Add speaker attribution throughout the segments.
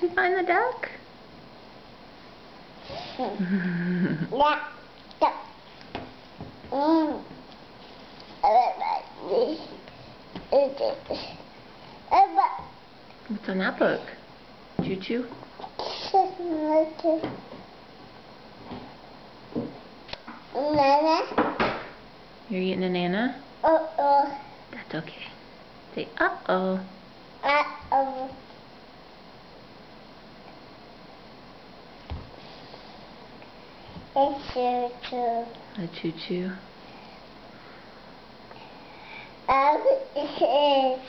Speaker 1: Did you find the duck?
Speaker 2: Yeah.
Speaker 1: What's on that book? Choo-choo?
Speaker 2: Nana.
Speaker 1: You're eating a nana?
Speaker 2: Uh-oh.
Speaker 1: That's okay. Say uh-oh.
Speaker 2: Uh-oh. It's choo-choo.
Speaker 1: A choo-choo.
Speaker 2: It is.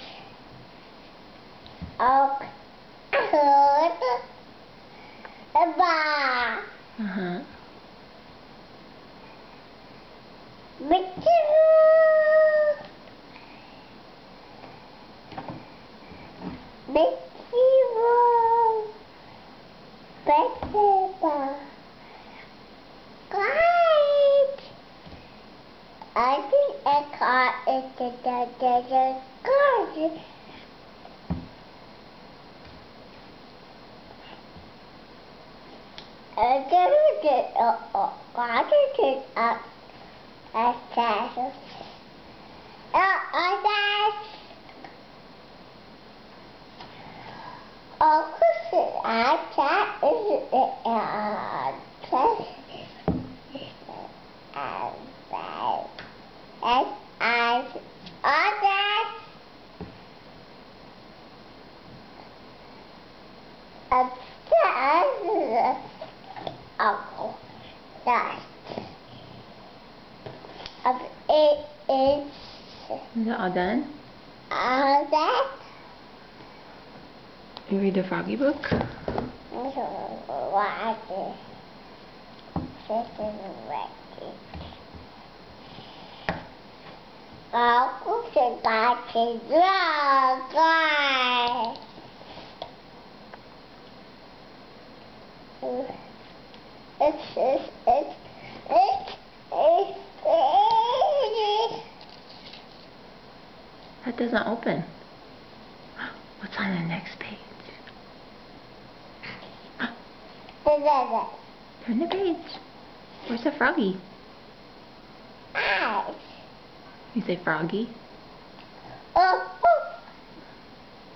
Speaker 1: Uh-huh.
Speaker 2: I think a car is the car.
Speaker 1: Is it all done? You read the Froggy book? That doesn't open. What's on the next page? Turn the page. Where's the froggy? You say froggy?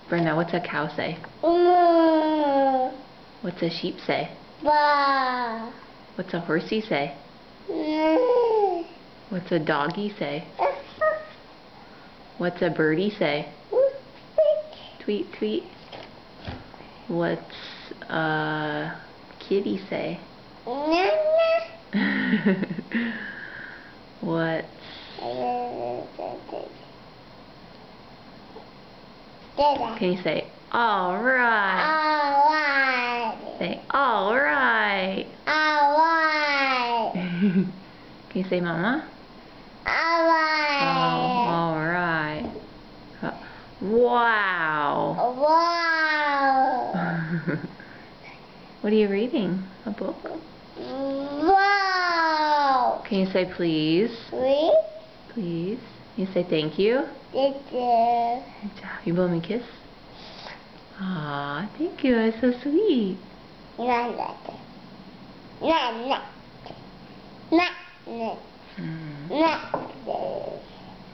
Speaker 1: Brynna, what's a cow say? What's a sheep say? What's a horsey say? What's a doggy say? What's a birdie say? Tweet, tweet. What's a kitty say? What's... Can you say, alright? Say, alright. Can you say, mama? Alright. Wow. What are you reading? A book? Can you say please? Please. Can you say thank you? Good job. You blow me a kiss? Aw, thank you. It's so sweet.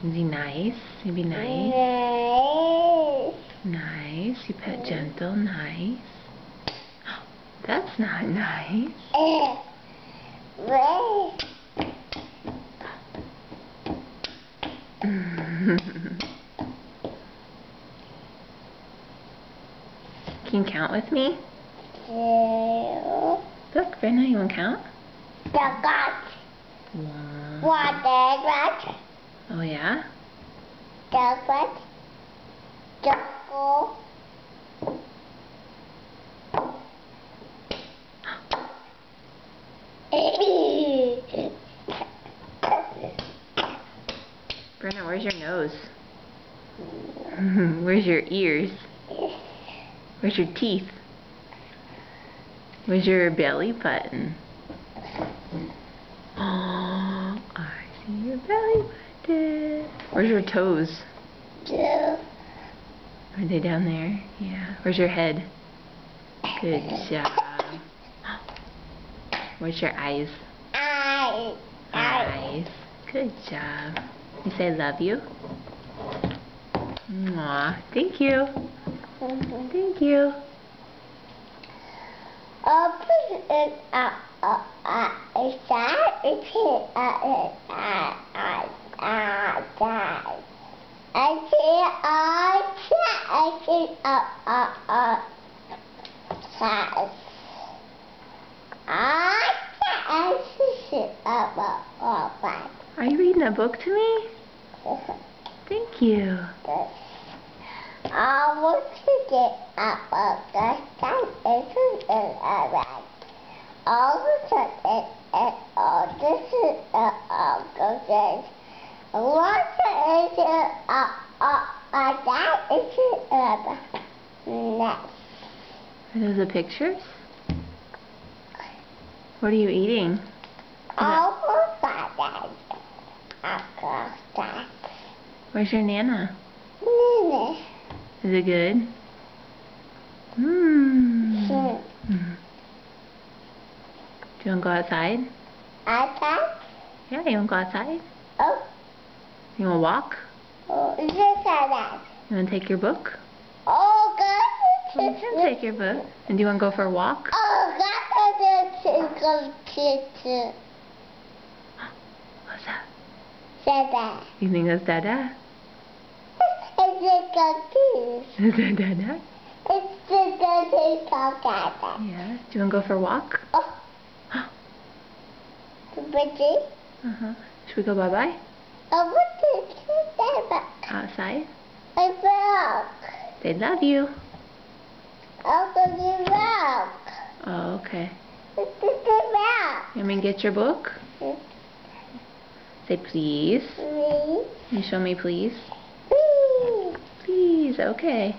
Speaker 1: Is he nice? You be nice? Nice. You pet gentle. Nice. That's not nice. Can you count with me? Look, Brynna, you want to count? One. Oh, yeah? Brynna, where's your nose? Where's your ears? Where's your teeth? Where's your belly button? Oh, I see your belly button. Where's your toes? Are they down there? Yeah. Where's your head? Good job. Where's your eyes? Eyes. Good job. You say love you? Aw, thank you. Thank you. Are you reading a book to me? Thank you.
Speaker 2: I want to get up a time isn't alright. All of a sudden, this is good. What is it? That isn't next.
Speaker 1: Are those the pictures? What are you eating?
Speaker 2: Almost that.
Speaker 1: Where's your Nana?
Speaker 2: Nana.
Speaker 1: Is it good? Mmm. Do you want to go outside?
Speaker 2: Outside?
Speaker 1: Yeah, you want to go outside?
Speaker 2: Oh.
Speaker 1: You want to walk?
Speaker 2: Oh, is this that?
Speaker 1: You want to take your book?
Speaker 2: Oh, God.
Speaker 1: Well, you can take your book. And do you want to go for a walk?
Speaker 2: Oh, God.
Speaker 1: What's that?
Speaker 2: Dada.
Speaker 1: You think that's Dada?
Speaker 2: It's
Speaker 1: Is that Dada?
Speaker 2: It's the Dada.
Speaker 1: Yeah. Do you want to go for a walk?
Speaker 2: Oh. Pretty?
Speaker 1: Uh-huh. Should we go bye-bye?
Speaker 2: I want to see Dada.
Speaker 1: Outside?
Speaker 2: I walk.
Speaker 1: They love you.
Speaker 2: I'll go to walk.
Speaker 1: Oh, okay.
Speaker 2: It's the walk.
Speaker 1: You want me to get your book? Say please.
Speaker 2: Please.
Speaker 1: Can you show me please?
Speaker 2: Please.
Speaker 1: Please, okay.